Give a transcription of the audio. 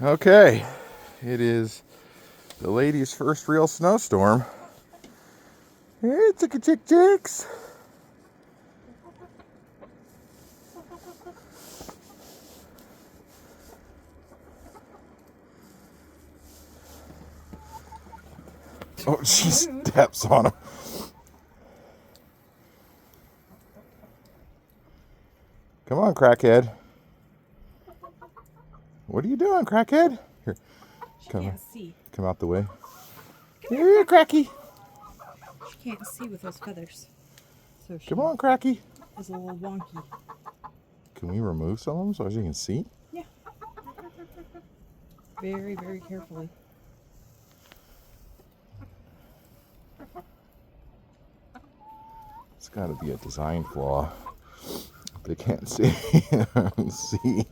Okay, it is the lady's first real snowstorm. Hey, chicks. Oh, she steps on him. Come on, Crackhead. What are you doing, Crackhead? Here, She can't see. come out the way. Come here, Cracky. She can't see with those feathers. So she Come on, Cracky. is a little wonky. Can we remove some of them so she can see? Yeah. Very, very carefully. It's got to be a design flaw. They can't see. see.